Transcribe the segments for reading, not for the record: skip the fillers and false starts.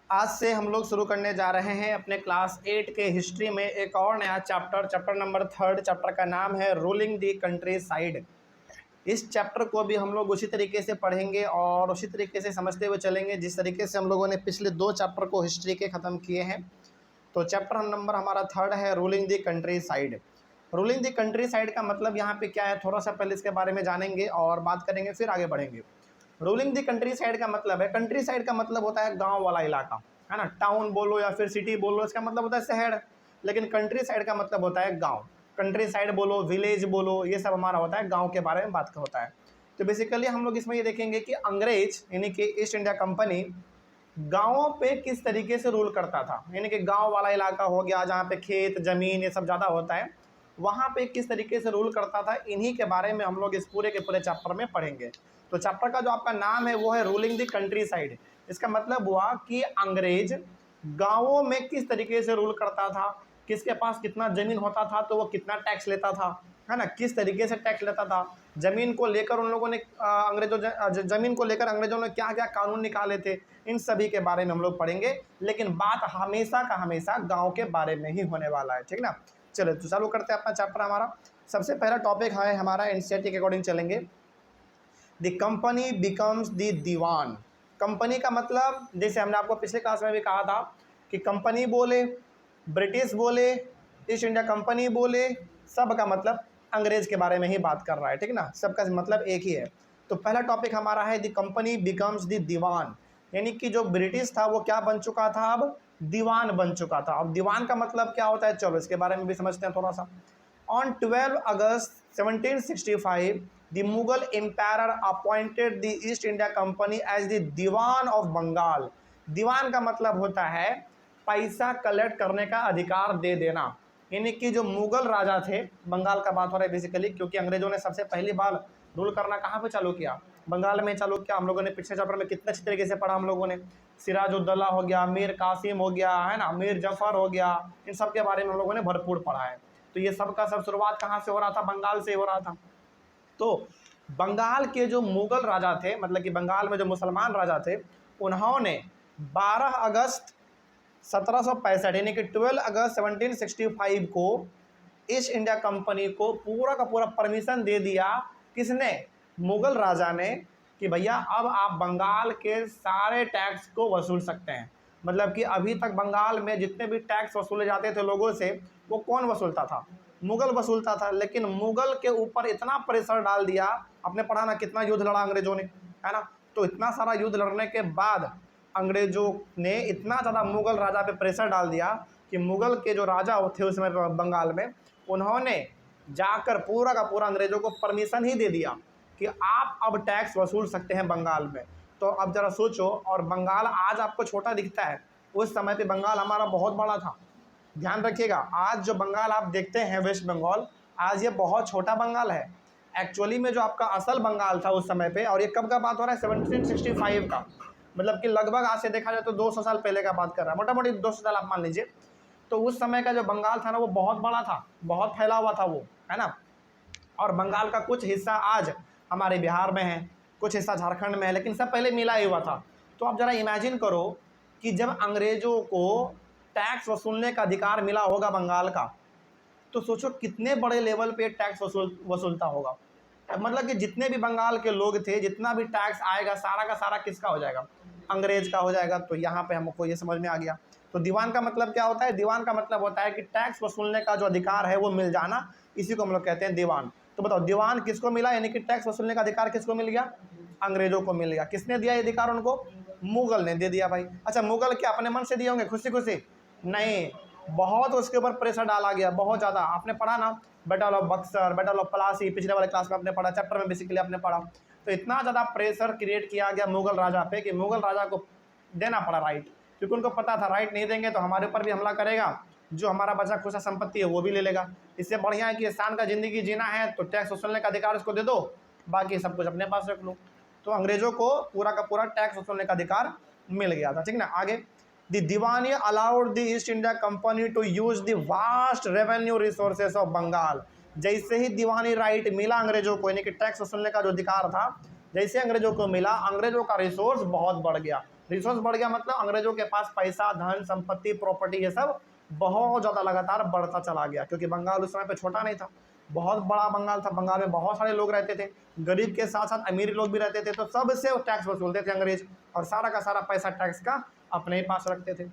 आज से हम लोग शुरू करने जा रहे हैं अपने क्लास 8 के हिस्ट्री में एक और नया चैप्टर नंबर 3। चैप्टर का नाम है रूलिंग दी कंट्री साइड। इस चैप्टर को भी हम लोग उसी तरीके से पढ़ेंगे और उसी तरीके से समझते हुए चलेंगे जिस तरीके से हम लोगों ने पिछले 2 चैप्टर को हिस्ट्री के ख़त्म किए हैं। तो चैप्टर नंबर हमारा 3 है रूलिंग दी कंट्री साइड। रूलिंग दी कंट्री साइड का मतलब यहाँ पे क्या है, थोड़ा सा पहले इसके बारे में जानेंगे और बात करेंगे, फिर आगे बढ़ेंगे। रूलिंग दी कंट्री साइड का मतलब है, कंट्री साइड का मतलब होता है गांव वाला इलाका, है ना। टाउन बोलो या फिर सिटी बोलो, इसका मतलब होता है शहर, लेकिन कंट्री साइड का मतलब होता है गांव। कंट्री साइड बोलो, विलेज बोलो, ये सब हमारा होता है गांव के बारे में बात होता है। तो बेसिकली हम लोग इसमें ये देखेंगे कि अंग्रेज यानी कि ईस्ट इंडिया कंपनी गाँवों पे किस तरीके से रूल करता था, यानी कि गाँव वाला इलाका हो गया जहाँ पे खेत ज़मीन ये सब ज़्यादा होता है, वहाँ पे किस तरीके से रूल करता था, इन्हीं के बारे में हम लोग इस पूरे के पूरे चैप्टर में पढ़ेंगे। तो चैप्टर का जो आपका नाम है वो है रूलिंग द कंट्री साइड। इसका मतलब हुआ कि अंग्रेज गाँवों में किस तरीके से रूल करता था, किसके पास कितना ज़मीन होता था तो वो कितना टैक्स लेता था, है ना, किस तरीके से टैक्स लेता था, ज़मीन को लेकर उन लोगों ने ज़मीन को लेकर अंग्रेजों ने क्या क्या कानून निकाले थे, इन सभी के बारे में हम लोग पढ़ेंगे। लेकिन बात हमेशा का हमेशा गांव के बारे में ही होने वाला है, ठीक ना। चलो तो चालू करते हैं अपना चैप्टर। हमारा सबसे पहला टॉपिक है हमारा एनसीईआरटी के अकॉर्डिंग चलेंगे, the company becomes the Diwan. Company का मतलब, जैसे हमने आपको पिछले क्लास में भी कहा था कि कंपनी बोले, ब्रिटिश बोले, ईस्ट इंडिया कंपनी बोले, सब का मतलब अंग्रेज के बारे में ही बात कर रहा है, ठीक ना, सबका मतलब एक ही है। तो पहला टॉपिक हमारा है द कंपनी बिकम्स द दीवान, यानी कि जो ब्रिटिश था वो क्या बन चुका था, अब दीवान बन चुका था। अब दीवान का मतलब क्या होता है, चलो इसके बारे में भी समझते हैं थोड़ा सा। On 12 August 1765 the Mughal emperor appointed the East India Company as the Diwan of Bengal. दीवान का मतलब होता है पैसा कलेक्ट करने का अधिकार दे देना, यानी कि जो मुगल राजा थे, बंगाल का बात हो रहा है बेसिकली, क्योंकि अंग्रेजों ने सबसे पहली बार रूल करना कहाँ पे चालू किया, बंगाल में चालू किया। हम लोगों ने पिछले चैप्टर में कितने अच्छे तरीके से पढ़ा, हम लोगों ने सिराजुद्दौला हो गया, मीर कासिम हो गया, है ना, मीर जफर हो गया, इन सब के बारे में हम लोगों ने भरपूर पढ़ा है। तो ये सब का सब शुरुआत कहाँ से हो रहा था, बंगाल से हो रहा था। तो बंगाल के जो मुगल राजा थे, मतलब कि बंगाल में जो मुसलमान राजा थे, उन्होंने 12 अगस्त 1765 यानी कि 12 अगस्त 1765 को ईस्ट इंडिया कंपनी को पूरा का पूरा परमिशन दे दिया। किसने, मुगल राजा ने, कि भैया अब आप बंगाल के सारे टैक्स को वसूल सकते हैं। मतलब कि अभी तक बंगाल में जितने भी टैक्स वसूले जाते थे लोगों से, वो कौन वसूलता था, मुगल वसूलता था। लेकिन मुगल के ऊपर इतना प्रेशर डाल दिया, आपने पढ़ा ना कितना युद्ध लड़ा अंग्रेजों ने, है ना। तो इतना सारा युद्ध लड़ने के बाद अंग्रेजों ने इतना ज़्यादा मुगल राजा पे प्रेशर डाल दिया कि मुगल के जो राजा थे उस समय बंगाल में, उन्होंने जाकर पूरा का पूरा अंग्रेजों को परमिशन ही दे दिया कि आप अब टैक्स वसूल सकते हैं बंगाल में। तो अब ज़रा सोचो, और बंगाल आज आपको छोटा दिखता है, उस समय पे बंगाल हमारा बहुत बड़ा था। ध्यान रखिएगा, आज जो बंगाल आप देखते हैं वेस्ट बंगाल, आज ये बहुत छोटा बंगाल है। एक्चुअली में जो आपका असल बंगाल था उस समय पे, और ये कब का बात हो रहा है, 1765 का, मतलब कि लगभग आज से देखा जाए तो 200 साल पहले का बात कर रहा है, मोटा मोटी 200 साल आप मान लीजिए। तो उस समय का जो बंगाल था ना, वो बहुत बड़ा था, बहुत फैला हुआ था वो, है ना। और बंगाल का कुछ हिस्सा आज हमारे बिहार में है, कुछ हिस्सा झारखंड में है, लेकिन सब पहले मिला ही हुआ था। तो आप ज़रा इमेजिन करो कि जब अंग्रेज़ों को टैक्स वसूलने का अधिकार मिला होगा बंगाल का, तो सोचो कितने बड़े लेवल पे टैक्स वसूलता होगा। मतलब कि जितने भी बंगाल के लोग थे, जितना भी टैक्स आएगा सारा का सारा किसका हो जाएगा, अंग्रेज का हो जाएगा। तो यहाँ पे हमको ये समझ में आ गया। तो दीवान का मतलब क्या होता है, दीवान का मतलब होता है कि टैक्स वसूलने का जो अधिकार है वो मिल जाना, इसी को हम लोग कहते हैं दीवान। तो बताओ दीवान किसको मिला, यानी कि टैक्स वसूलने का अधिकार किसको मिल गया, अंग्रेजों को मिल गया। किसने दिया ये अधिकार उनको, मुगल ने दे दिया भाई। अच्छा, मुगल क्या अपने मन से दिए होंगे खुशी खुशी, नहीं, बहुत उसके ऊपर प्रेशर डाला गया, बहुत ज़्यादा। आपने पढ़ा ना battle of Buxar, battle of Plassey, पिछले वाले क्लास में आपने पढ़ा, चैप्टर में बेसिकली आपने पढ़ा। तो इतना ज़्यादा प्रेशर क्रिएट किया गया मुगल राजा पे कि मुगल राजा को देना पड़ा राइट, क्योंकि उनको पता था राइट नहीं देंगे तो हमारे ऊपर भी हमला करेगा, जो हमारा बचा खुचा संपत्ति है वो भी ले लेगा। इससे बढ़िया है कि इंसान का ज़िंदगी जीना है तो टैक्स वसूलने का अधिकार उसको दे दो, बाकी सब कुछ अपने पास रख लो। तो अंग्रेज़ों को पूरा का पूरा टैक्स वसूलने का अधिकार मिल गया था, ठीक ना। आगे, The Diwani allowed the East India Company to use the vast revenue resources of Bengal। जैसे ही दीवानी राइट मिला अंग्रेजों को, यानी कि टैक्स वसूलने का जो अधिकार था, जैसे अंग्रेजों को मिला, अंग्रेजों का रिसोर्स बहुत बढ़ गया। रिसोर्स बढ़ गया मतलब अंग्रेजों के पास पैसा, धन, संपत्ति, प्रॉपर्टी, ये सब बहुत ज़्यादा लगातार बढ़ता चला गया, क्योंकि बंगाल उस समय पे छोटा नहीं था, बहुत बड़ा बंगाल था। बंगाल में बहुत सारे लोग रहते थे, गरीब के साथ साथ अमीर लोग भी रहते थे, तो सबसे टैक्स वसूलते थे अंग्रेज, और सारा का सारा पैसा टैक्स का अपने ही पास रखते थे।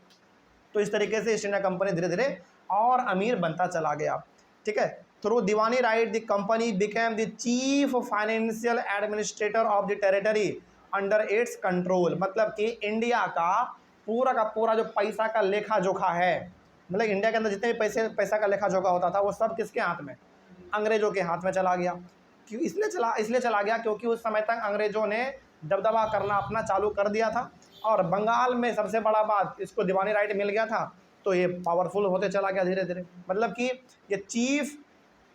तो इस तरीके से ईस्ट इंडिया कंपनी धीरे धीरे और अमीर बनता चला गया। ठीक है, through Diwani right the company became the chief financial administrator of the territory under its control. मतलब कि इंडिया का पूरा जो पैसा का लेखा जोखा है, मतलब इंडिया के अंदर जितने भी पैसा का लेखा जोखा होता था, वो सब किसके हाथ में? अंग्रेजों के हाथ में चला गया। क्यों? इसलिए चला गया क्योंकि उस समय तक अंग्रेजों ने दबदबा करना अपना चालू कर दिया था, और बंगाल में सबसे बड़ा बात, इसको दीवानी राइट मिल गया था, तो ये पावरफुल होते चला गया धीरे धीरे। मतलब कि ये चीफ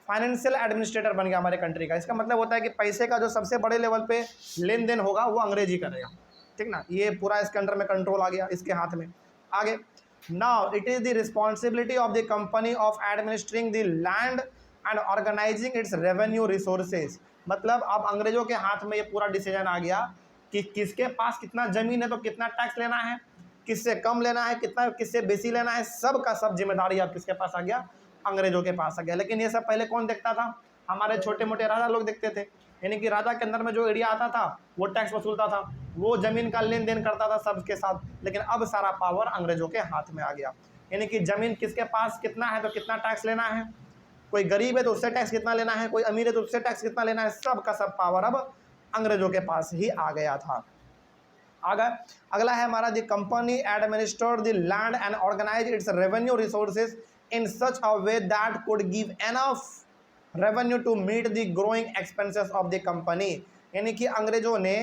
फाइनेंशियल एडमिनिस्ट्रेटर बन गया हमारे कंट्री का। इसका मतलब होता है कि पैसे का जो सबसे बड़े लेवल पे लेन देन होगा वो अंग्रेज ही करेगा। ठीक ना, ये पूरा इसके अंडर में कंट्रोल आ गया, इसके हाथ में। आगे, now it is the responsibility of the company of administering the land and organising its revenue resources. मतलब अब अंग्रेजों के हाथ में ये पूरा डिसीजन आ गया कि किसके पास कितना ज़मीन है तो कितना टैक्स लेना है, किससे कम लेना है, कितना किससे बेसी लेना है, सब का सब जिम्मेदारी अब किसके पास आ गया? अंग्रेजों के पास आ गया। लेकिन ये सब पहले कौन देखता था? हमारे छोटे मोटे राजा लोग देखते थे। यानी कि राजा के अंदर में जो एरिया आता था वो टैक्स वसूलता था, वो ज़मीन का लेन देन करता था सबके साथ। लेकिन अब सारा पावर अंग्रेजों के हाथ में आ गया। यानी कि ज़मीन किसके पास कितना है तो कितना टैक्स लेना है, कोई गरीब है तो उससे टैक्स कितना लेना है, कोई अमीर है तो उससे टैक्स कितना लेना है, सब का सब पावर अब अंग्रेजों के पास ही आ गया था। अगला है हमारा, the company administered the land and organise its revenue resources in such a way that could give enough revenue to meet the growing expenses of the company. यानी कि अंग्रेजों ने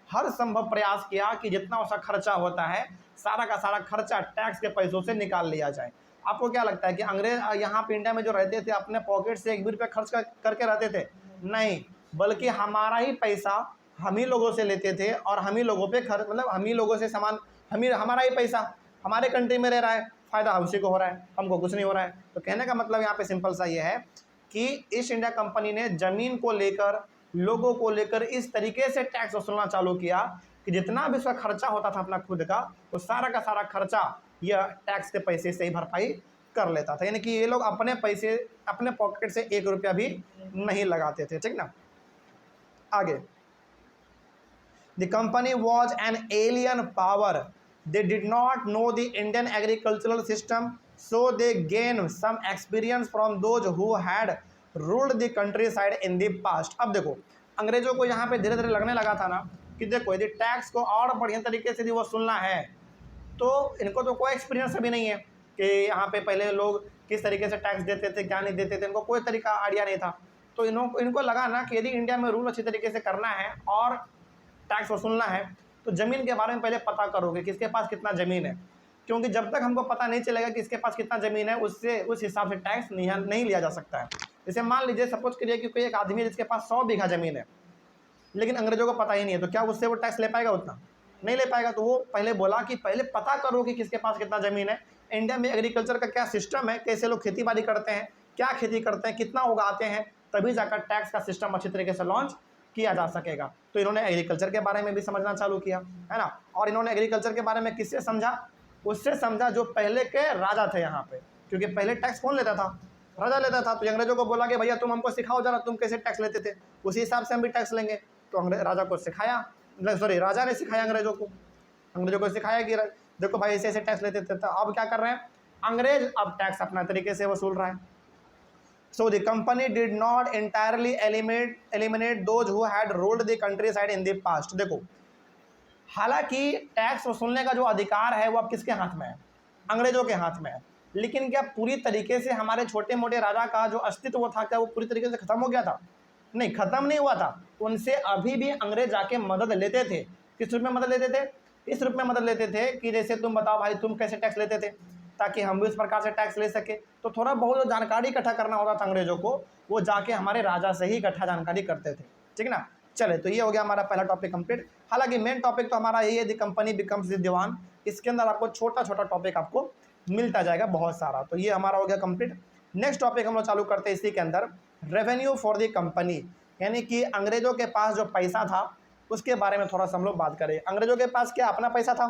हर संभव प्रयास किया कि जितना उसका खर्चा होता है सारा का सारा खर्चा टैक्स के पैसों से निकाल लिया जाए। आपको क्या लगता है कि अंग्रेज यहाँ पे इंडिया में जो रहते थे अपने पॉकेट से 1 भी रुपया खर्च करके रहते थे? नहीं, बल्कि हमारा ही पैसा हम ही लोगों से लेते थे, और हम ही लोगों पे खर्च, मतलब हम ही लोगों से सामान, हमारा ही पैसा हमारे कंट्री में रह रहा है, फ़ायदा उसी को हो रहा है, हमको कुछ नहीं हो रहा है। तो कहने का मतलब यहाँ पे सिंपल सा ये है कि ईस्ट इंडिया कंपनी ने ज़मीन को लेकर, लोगों को लेकर इस तरीके से टैक्स वसूलना चालू किया कि जितना भी उसका खर्चा होता था अपना खुद का, वो सारा का सारा खर्चा यह टैक्स के पैसे से ही भरपाई कर लेता था। यानी कि ये लोग अपने पैसे, अपने पॉकेट से 1 रुपया भी नहीं लगाते थे। ठीक ना, आगे, the company was an alien power, they did not know the Indian agricultural system, so they gained some experience from those who had ruled the countryside in the past। अब देखो, अंग्रेजों को यहाँ पे धीरे धीरे लगने लगा था ना कि देखो यदि टैक्स को और बढ़िया तरीके से यदि वसूलना है, तो इनको तो कोई एक्सपीरियंस अभी नहीं है कि यहाँ पे पहले लोग किस तरीके से टैक्स देते थे, क्या नहीं देते थे, इनको कोई तरीका आइडिया नहीं था। तो इनको लगा ना कि यदि इंडिया में रूल अच्छी तरीके से करना है और टैक्स वसूलना है, तो ज़मीन के बारे में पहले पता करोगे किसके पास कितना ज़मीन है, क्योंकि जब तक हमको पता नहीं चलेगा कि इसके पास कितना ज़मीन है, उससे उस हिसाब से टैक्स नहीं लिया जा सकता है। जैसे मान लीजिए, सपोज करिए कि कोई एक आदमी है जिसके पास 100 बीघा ज़मीन है, लेकिन अंग्रेजों को पता ही नहीं है, तो क्या उससे वो टैक्स ले पाएगा? उतना नहीं ले पाएगा। तो वो पहले बोला कि पहले पता करो कि किसके पास कितना ज़मीन है, इंडिया में एग्रीकल्चर का क्या सिस्टम है, कैसे लोग खेती बाड़ी करते हैं, क्या खेती करते हैं, कितना उगाते हैं, तभी जाकर टैक्स का सिस्टम अच्छी तरीके से लॉन्च किया जा सकेगा। तो इन्होंने एग्रीकल्चर के बारे में भी समझना चालू किया, है ना। और इन्होंने एग्रीकल्चर के बारे में किससे समझा? उससे समझा जो पहले के राजा थे यहाँ पे, क्योंकि पहले टैक्स कौन लेता था? राजा लेता था। तो अंग्रेजों को बोला कि भैया तुम हमको सिखाओ जरा, तुम कैसे टैक्स लेते थे, उसी हिसाब से हम भी टैक्स लेंगे। तो राजा को सिखाया, राजा ने सिखाया अंग्रेजों को सिखाया कि देखो भाई ऐसे ऐसे टैक्स लेते थे। तो अब क्या कर रहे हैं अंग्रेज? अब टैक्स अपना तरीके से वसूल रहा है। So the company did not entirely eliminate those who had ruled the countryside in the past। देखो, हालांकि टैक्स वसूलने का जो अधिकार है वो अब किसके हाथ में है? अंग्रेजों के हाथ में है। लेकिन क्या पूरी तरीके से हमारे छोटे मोटे राजा का जो अस्तित्व था, क्या वो पूरी तरीके से खत्म हो गया था? नहीं, खत्म नहीं हुआ था। उनसे अभी भी अंग्रेज जाके मदद लेते थे। किस रूप में मदद लेते थे? इस रूप में मदद लेते थे कि जैसे तुम बताओ भाई तुम कैसे टैक्स लेते थे, ताकि हम भी इस प्रकार से टैक्स ले सके। तो थोड़ा बहुत जो जानकारी इकट्ठा करना होता था अंग्रेजों को, वो जाके हमारे राजा से ही इकट्ठा जानकारी करते थे। ठीक ना, चले, तो ये हो गया हमारा पहला टॉपिक कंप्लीट। हालांकि मेन टॉपिक तो हमारा यही है, द कंपनी बिकम्स द दीवान। इसके अंदर आपको छोटा छोटा टॉपिक आपको मिलता जाएगा बहुत सारा। तो ये हमारा हो गया कंप्लीट। नेक्स्ट टॉपिक हम लोग चालू करते हैं इसी के अंदर, रेवेन्यू फॉर द कंपनी। यानी कि अंग्रेजों के पास जो पैसा था उसके बारे में थोड़ा सा हम लोग बात करें। अंग्रेजों के पास क्या अपना पैसा था?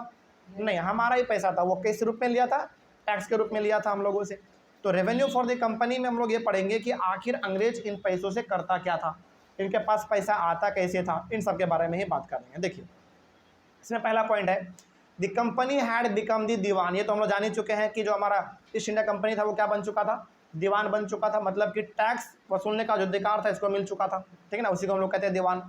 नहीं, हमारा ही पैसा था। वो किस रूप में लिया था? टैक्स के रूप में लिया था हम लोगों से। तो रेवेन्यू फॉर द कंपनी में हम लोग ये पढ़ेंगे कि आखिर अंग्रेज इन पैसों से करता क्या था, इनके पास पैसा आता कैसे था, इन सब के बारे में ही बात करेंगे। देखिए, इसमें पहला पॉइंट है the company had become the Diwan. ये तो हम लोग जान ही चुके हैं कि जो हमारा ईस्ट इंडिया कंपनी था वो क्या बन चुका था? दीवान बन चुका था। मतलब कि टैक्स वसूलने का जो अधिकार था इसको मिल चुका था, ठीक है ना, उसी को हम लोग कहते हैं दीवान।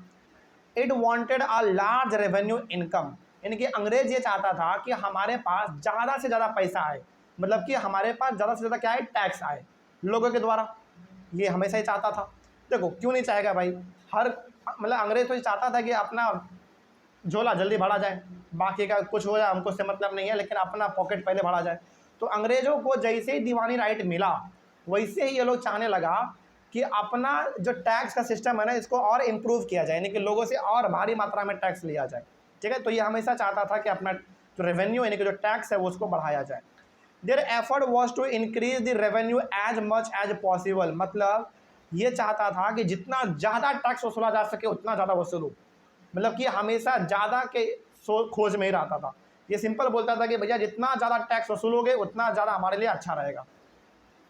It wanted a large revenue income, यानी कि अंग्रेज ये चाहता था कि हमारे पास ज़्यादा से ज़्यादा पैसा आए, मतलब कि हमारे पास ज़्यादा से ज़्यादा क्या है? टैक्स आए लोगों के द्वारा। ये हमेशा ही चाहता था। देखो क्यों नहीं चाहेगा भाई? हर मतलब अंग्रेज तो ये चाहता था कि अपना झोला जल्दी भरा जाए, बाकी का कुछ हो जाए हमको उससे मतलब नहीं है, लेकिन अपना पॉकेट पहले भरा जाए। तो अंग्रेजों को जैसे ही दीवानी राइट मिला वैसे ही ये लोग चाहने लगा कि अपना जो टैक्स का सिस्टम है ना इसको और इम्प्रूव किया जाए, यानी कि लोगों से और भारी मात्रा में टैक्स लिया जाए, ठीक है। तो ये हमेशा चाहता था कि अपना जो रेवेन्यू यानी कि जो टैक्स है वो उसको बढ़ाया जाए। Their effort was to increase the revenue as much as possible, मतलब ये चाहता था कि जितना ज़्यादा टैक्स वसूला जा सके उतना ज़्यादा वसूलो, मतलब कि हमेशा ज़्यादा के खोज में ही रहता था। ये सिंपल बोलता था कि भैया जितना ज़्यादा टैक्स वसूलोगे उतना ज़्यादा हमारे लिए अच्छा रहेगा,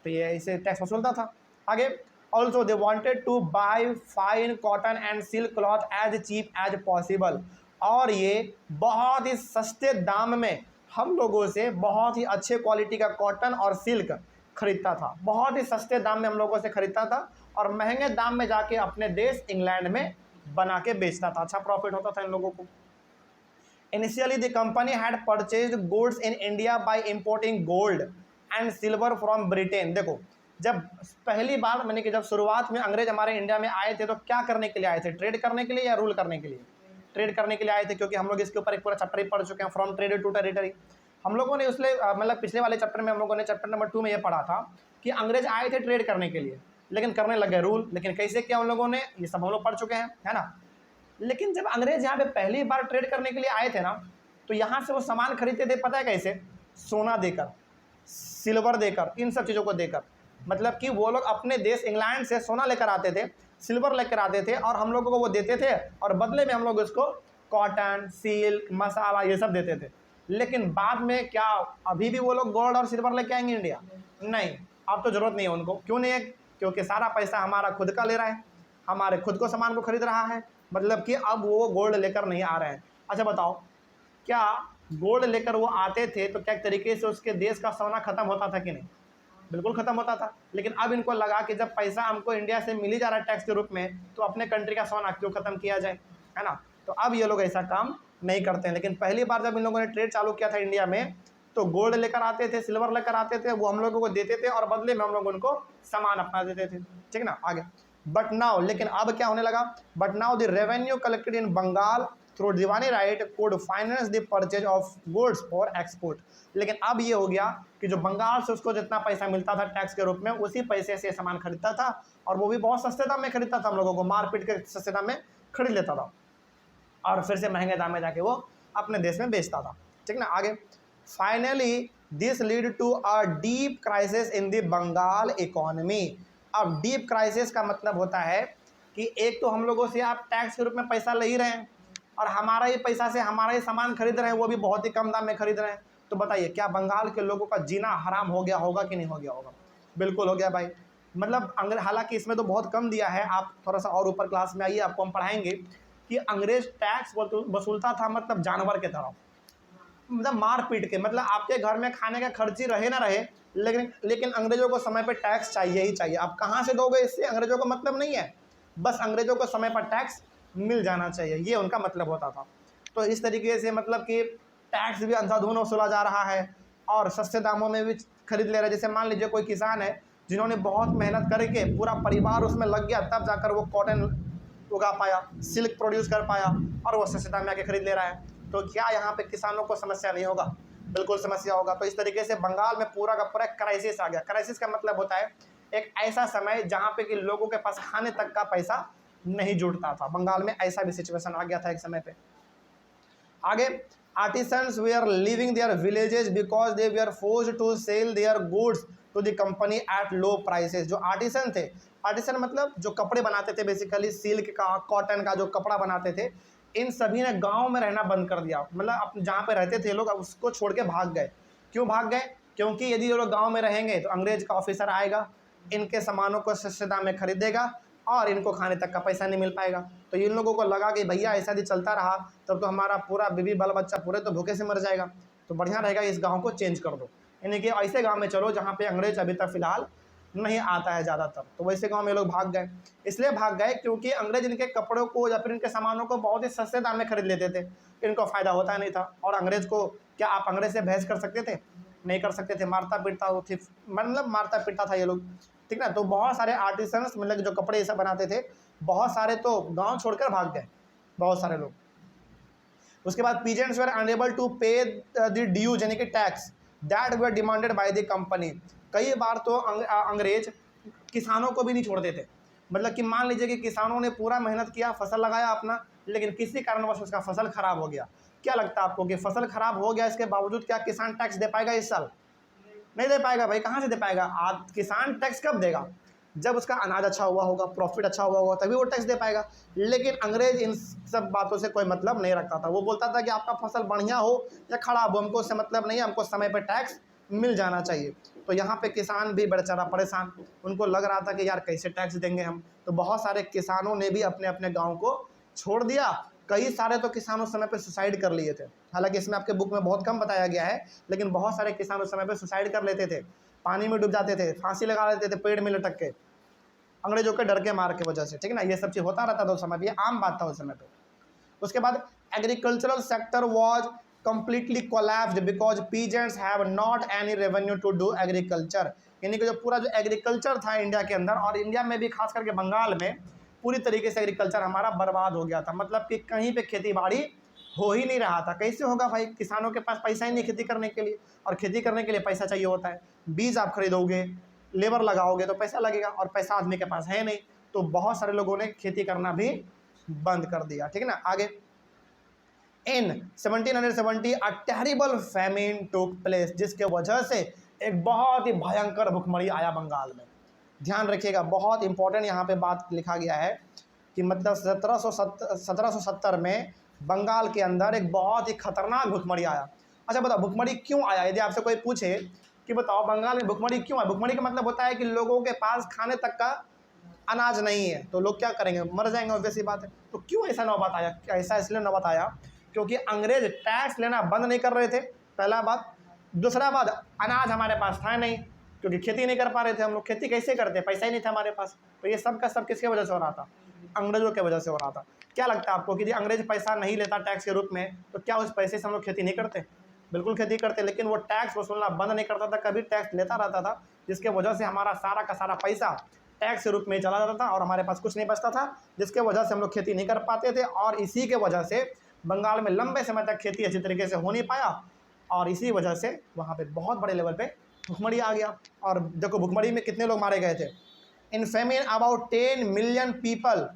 तो ये इसे टैक्स वसूलता था। आगे, also they wanted to buy fine cotton and silk cloth as cheap as possible, और ये बहुत ही सस्ते दाम में हम लोगों से बहुत ही अच्छे क्वालिटी का कॉटन और सिल्क खरीदता था। बहुत ही सस्ते दाम में हम लोगों से खरीदता था और महंगे दाम में जाके अपने देश इंग्लैंड में बना के बेचता था। अच्छा प्रॉफिट होता था इन लोगों को। Initially the company had purchased goods in India by importing gold and silver from Britain. देखो, जब पहली बार मैंने कि जब शुरुआत में अंग्रेज हमारे इंडिया में आए थे तो क्या करने के लिए आए थे? ट्रेड करने के लिए या रूल करने के लिए? ट्रेड करने के लिए आए थे, क्योंकि हम लोग इसके ऊपर एक पूरा चैप्टर ही पढ़ चुके हैं, फ्रॉम ट्रेड टू टेरिटरी। हम लोगों ने उसले मतलब पिछले वाले चैप्टर में हम लोगों ने चैप्टर नंबर 2 में ये पढ़ा था कि अंग्रेज आए थे ट्रेड करने के लिए, लेकिन करने लगे रूल। लेकिन कैसे किया उन लोगों ने, ये सब हम लोग पढ़ चुके हैं, है ना। लेकिन जब अंग्रेज यहाँ पे पहली बार ट्रेड करने के लिए आए थे ना, तो यहाँ से वो सामान खरीदते थे, पता है कैसे? सोना देकर, सिल्वर देकर, इन सब चीज़ों को देकर। मतलब कि वो लोग अपने देश इंग्लैंड से सोना लेकर आते थे, सिल्वर लेकर आते थे और हम लोगों को वो देते थे, और बदले में हम लोग उसको कॉटन, सिल्क, मसाला ये सब देते थे। लेकिन बाद में क्या अभी भी वो लोग गोल्ड और सिल्वर लेके आएंगे इंडिया? नहीं, अब तो ज़रूरत नहीं है उनको। क्यों नहीं है? क्योंकि सारा पैसा हमारा खुद का ले रहा है, हमारे खुद को सामान को खरीद रहा है, मतलब कि अब वो गोल्ड लेकर नहीं आ रहे हैं। अच्छा बताओ, क्या गोल्ड लेकर वो आते थे तो क्या एक तरीके से उसके देश का सोना खत्म होता था कि नहीं? बिल्कुल खत्म होता था। लेकिन अब इनको लगा कि जब पैसा हमको इंडिया से मिल ही जा रहा है टैक्स के रूप में, तो अपने कंट्री का सोना क्यों खत्म किया जाए, है ना। तो अब ये लोग ऐसा काम नहीं करते हैं। लेकिन पहली बार जब इन लोगों ने ट्रेड चालू किया था इंडिया में, तो गोल्ड लेकर आते थे, सिल्वर लेकर आते थे, वो हम लोगों को देते थे और बदले में हम लोग उनको सामान अपना देते थे, ठीक ना। आगे, बट नाउ, लेकिन अब क्या होने लगा? But now the revenue collected in Bengal through Diwani right code finance the purchase of goods for export. लेकिन अब ये हो गया कि जो बंगाल से उसको जितना पैसा मिलता था टैक्स के रूप में, उसी पैसे से सामान खरीदता था, और वो भी बहुत सस्ते दाम में खरीदता था, हम लोगों को मारपीट के सस्ते दाम में खरीद लेता था और फिर से महंगे दाम में जाके वो अपने देश में बेचता था, ठीक ना। आगे, finally this lead to a deep crisis in the Bengal economy. अब डीप क्राइसिस का मतलब होता है कि एक तो हम लोगों से आप टैक्स के रूप में पैसा ले ही रहे हैं और हमारा ही पैसा से हमारा ही सामान खरीद रहे हैं, वो भी बहुत ही कम दाम में खरीद रहे हैं। तो बताइए, क्या बंगाल के लोगों का जीना हराम हो गया होगा कि नहीं हो गया होगा? बिल्कुल हो गया भाई। मतलब हालांकि इसमें तो बहुत कम दिया है, आप थोड़ा सा और ऊपर क्लास में आइए, आपको हम पढ़ाएंगे कि अंग्रेज टैक्स वसूलता था मतलब जानवर के तरह, मतलब मार पीट के। मतलब आपके घर में खाने का खर्ची रहे ना रहे, लेकिन अंग्रेजों को समय पर टैक्स चाहिए ही चाहिए। आप कहाँ से दोगे, इससे अंग्रेजों का मतलब नहीं है, बस अंग्रेजों को समय पर टैक्स मिल जाना चाहिए, ये उनका मतलब होता था। तो इस तरीके से मतलब कि टैक्स भी अंधाधुन वसूला जा रहा है और सस्ते दामों में भी खरीद ले रहे हैं। जैसे मान लीजिए कोई किसान है जिन्होंने बहुत मेहनत करके पूरा परिवार उसमें लग गया, तब जाकर वो कॉटन उगा पाया, सिल्क प्रोड्यूस कर पाया, और वो सस्ते दाम में आके खरीद ले रहा है। तो क्या यहाँ पे किसानों को समस्या नहीं होगा? बिल्कुल समस्या होगा। तो इस तरीके से बंगाल में पूरा का पूरा क्राइसिस आ गया। क्राइसिस का मतलब होता है एक ऐसा समय जहाँ पे कि लोगों के पास खाने तक का पैसा नहीं जुटता था। बंगाल में ऐसा भी सिचुएशन आ गया था एक समय पे। आगे, artisans were leaving their villages because they were forced to sell their goods to the company at low prices. जो आर्टिसन थे, आर्टिसन मतलब जो कपड़े बनाते थे, बेसिकली सिल्क का, कॉटन का जो कपड़ा बनाते थे, इन सभी ने गांव में रहना बंद कर दिया, मतलब जहाँ पे रहते थे लोग अब उसको छोड़ के भाग गए। क्यों भाग गए? क्योंकि यदि ये लोग गांव में रहेंगे तो अंग्रेज का ऑफिसर आएगा, इनके सामानों को सस्ते दाम में खरीदेगा और इनको खाने तक का पैसा नहीं मिल पाएगा। तो इन लोगों को लगा कि भैया ऐसा यदि चलता रहा तब तो हमारा पूरा बीवी बाल बच्चा पूरे तो भूखे से मर जाएगा, तो बढ़िया रहेगा इस गाँव को चेंज कर दो, यानी कि ऐसे गाँव में चलो जहाँ पे अंग्रेज अभी तक फिलहाल नहीं आता है ज़्यादातर। तो वैसे गांव में लोग भाग गए। इसलिए भाग गए क्योंकि अंग्रेज इनके कपड़ों को या फिर इनके सामानों को बहुत ही सस्ते दाम में खरीद लेते थे, इनको फ़ायदा होता नहीं था। और अंग्रेज को क्या आप अंग्रेज से बहस कर सकते थे? नहीं कर सकते थे, मारता पीटता थी, मतलब मारता पीटता था ये लोग, ठीक ना। तो बहुत सारे आर्टिसंस मतलब जो कपड़े ये सब बनाते थे, बहुत सारे तो गाँव छोड़कर भाग गए, बहुत सारे लोग। उसके बाद पीजेंट्स वर अनएबल टू पे द ड्यूज यानी कि tax that were demanded by the company. कई बार तो अंग्रेज किसानों को भी नहीं छोड़ते थे, मतलब कि मान लीजिए कि किसानों ने पूरा मेहनत किया, फसल लगाया अपना, लेकिन किसी कारणवश उसका फसल खराब हो गया। क्या लगता है आपको कि फसल खराब हो गया इसके बावजूद क्या किसान टैक्स दे पाएगा इस साल? नहीं दे पाएगा भाई, कहाँ से दे पाएगा? आज किसान टैक्स कब देगा? जब उसका अनाज अच्छा हुआ होगा, प्रॉफिट अच्छा हुआ होगा, तभी वो टैक्स दे पाएगा। लेकिन अंग्रेज इन सब बातों से कोई मतलब नहीं रखता था। वो बोलता था कि आपका फसल बढ़िया हो या खराब हो, हमको उससे मतलब नहीं है, हमको समय पर टैक्स मिल जाना चाहिए। तो यहाँ पे किसान भी बेचारा परेशान, उनको लग रहा था कि यार कैसे टैक्स देंगे हम। तो बहुत सारे किसानों ने भी अपने अपने गाँव को छोड़ दिया। कई सारे तो किसान उस समय पे सुसाइड कर लिए थे, हालांकि इसमें आपके बुक में बहुत कम बताया गया है, लेकिन बहुत सारे किसान उस समय पे सुसाइड कर लेते थे, पानी में डूब जाते थे, फांसी लगा लेते थे पेड़ में लटक के, अंग्रेजों के डर के मार के वजह से, ठीक है ना। ये सब चीज़ होता रहता था उस समय पे, आम बात था उस समय पे। उसके बाद agricultural sector was completely collapsed because peasants have not any revenue to do agriculture। यानी कि जो पूरा जो एग्रीकल्चर था इंडिया के अंदर और इंडिया में भी खास करके बंगाल में पूरी तरीके से एग्रीकल्चर हमारा बर्बाद हो गया था। मतलब कि कहीं पे खेती बाड़ी हो ही नहीं रहा था। कैसे होगा भाई? किसानों के पास पैसा ही नहीं खेती करने के लिए, और खेती करने के लिए पैसा चाहिए होता है। बीज आप खरीदोगे, लेबर लगाओगे तो पैसा लगेगा, और पैसा आदमी के पास है नहीं। तो बहुत सारे लोगों ने खेती करना भी बंद कर दिया, ठीक है ना। आगे इन 1770 a terrible famine took place, जिसके वजह से एक बहुत ही भयंकर भुखमरी आया बंगाल में। ध्यान रखिएगा, बहुत इंपॉर्टेंट यहाँ पे बात लिखा गया है कि मतलब 1770 में बंगाल के अंदर एक बहुत ही खतरनाक भुखमरी आया। अच्छा बताओ भुखमरी क्यों आया? यदि आपसे कोई पूछे कि बताओ बंगाल में भुखमरी क्यों आया, भुखमरी का मतलब होता है कि लोगों के पास खाने तक का अनाज नहीं है, तो लोग क्या करेंगे? मर जाएंगे, ऑब्वियस सी बात है। तो क्यों ऐसा नौबत आया? ऐसा इसलिए नौबत आया क्योंकि अंग्रेज टैक्स लेना बंद नहीं कर रहे थे, पहला बात। दूसरा बात, अनाज हमारे पास था नहीं, क्योंकि खेती नहीं कर पा रहे थे हम लोग। खेती कैसे करते? पैसा ही नहीं था हमारे पास। तो ये सब का सब किसके वजह से हो रहा था? अंग्रेजों के वजह से हो रहा था। क्या लगता है आपको कि यदि अंग्रेज पैसा नहीं लेता टैक्स के रूप में, तो क्या उस पैसे से हम लोग खेती नहीं करते? बिल्कुल खेती करते, लेकिन वो टैक्स वसूलना बंद नहीं करता था, कभी टैक्स लेता रहता था, जिसके वजह से हमारा सारा का सारा पैसा टैक्स के रूप में चला जाता था और हमारे पास कुछ नहीं बचता था, जिसके वजह से हम लोग खेती नहीं कर पाते थे। और इसी के वजह से बंगाल में लंबे समय तक खेती अच्छी तरीके से हो नहीं पाया, और इसी वजह से वहाँ पे बहुत बड़े लेवल पे भुखमरी आ गया। और देखो भुखमरी में कितने लोग मारे गए थे? In famine about 10 million people.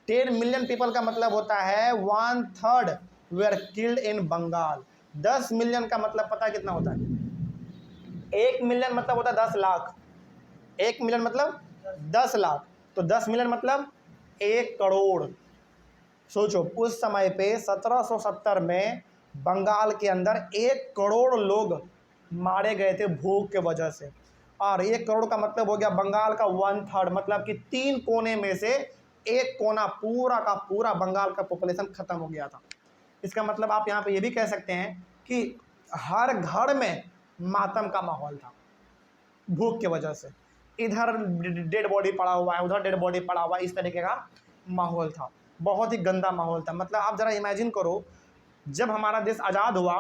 10 million people का मतलब होता है 1/3 were killed in Bengal. 10 million का मतलब पता है कितना होता है? 1 मिलियन मतलब होता है 10 लाख। 1 मिलियन मतलब 10 लाख, तो 10 मिलियन मतलब 1 करोड़। सोचो उस समय पे 1770 में बंगाल के अंदर 1 करोड़ लोग मारे गए थे भूख के वजह से। और 1 करोड़ का मतलब हो गया बंगाल का 1/3, मतलब कि 3 कोने में से 1 कोना पूरा का पूरा बंगाल का पॉपुलेशन खत्म हो गया था। इसका मतलब आप यहाँ पे ये भी कह सकते हैं कि हर घर में मातम का माहौल था भूख के वजह से। इधर डेड बॉडी पड़ा हुआ है, उधर डेड बॉडी पड़ा हुआ है, इस तरीके का माहौल था। बहुत ही गंदा माहौल था। मतलब आप ज़रा इमेजिन करो, जब हमारा देश आज़ाद हुआ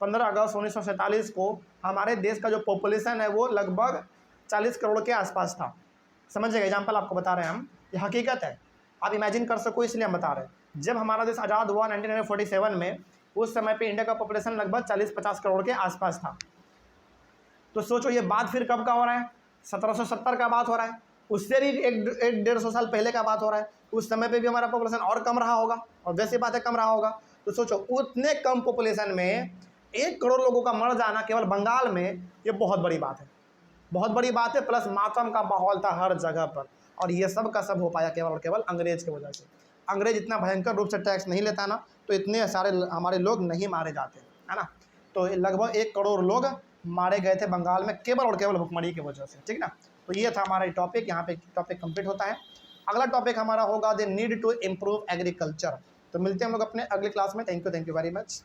15 अगस्त 1947 को, हमारे देश का जो पॉपुलेशन है वो लगभग 40 करोड़ के आसपास था। समझिएगा, एग्जाम्पल आपको बता रहे हैं हम, ये हकीकत है, आप इमेजिन कर सको इसलिए हम बता रहे हैं। जब हमारा देश आज़ाद हुआ 1947 में, उस समय पे इंडिया का पॉपुलेशन लगभग 40-50 करोड़ के आसपास था। तो सोचो ये बात फिर कब का हो रहा है? 1770 का बात हो रहा है, उससे भी 100-150 साल पहले का बात हो रहा है। उस समय पे भी हमारा पॉपुलेशन और कम रहा होगा, और वैसी बात है कम रहा होगा। तो सोचो उतने कम पॉपुलेशन में 1 करोड़ लोगों का मर जाना केवल बंगाल में, ये बहुत बड़ी बात है, बहुत बड़ी बात है। प्लस मातम का माहौल था हर जगह पर, और ये सब का सब हो पाया केवल और केवल अंग्रेज की वजह से। अंग्रेज इतना भयंकर रूप से टैक्स नहीं लेता ना, तो इतने सारे हमारे लोग नहीं मारे जाते, है ना। तो लगभग 1 करोड़ लोग मारे गए थे बंगाल में केवल और केवल भुखमरी की वजह से, ठीक ना। तो ये था हमारा टॉपिक, यहाँ पे टॉपिक कंप्लीट होता है। अगला टॉपिक हमारा होगा the need to improve agriculture. तो मिलते हैं हम लोग अपने अगली क्लास में। Thank you very much.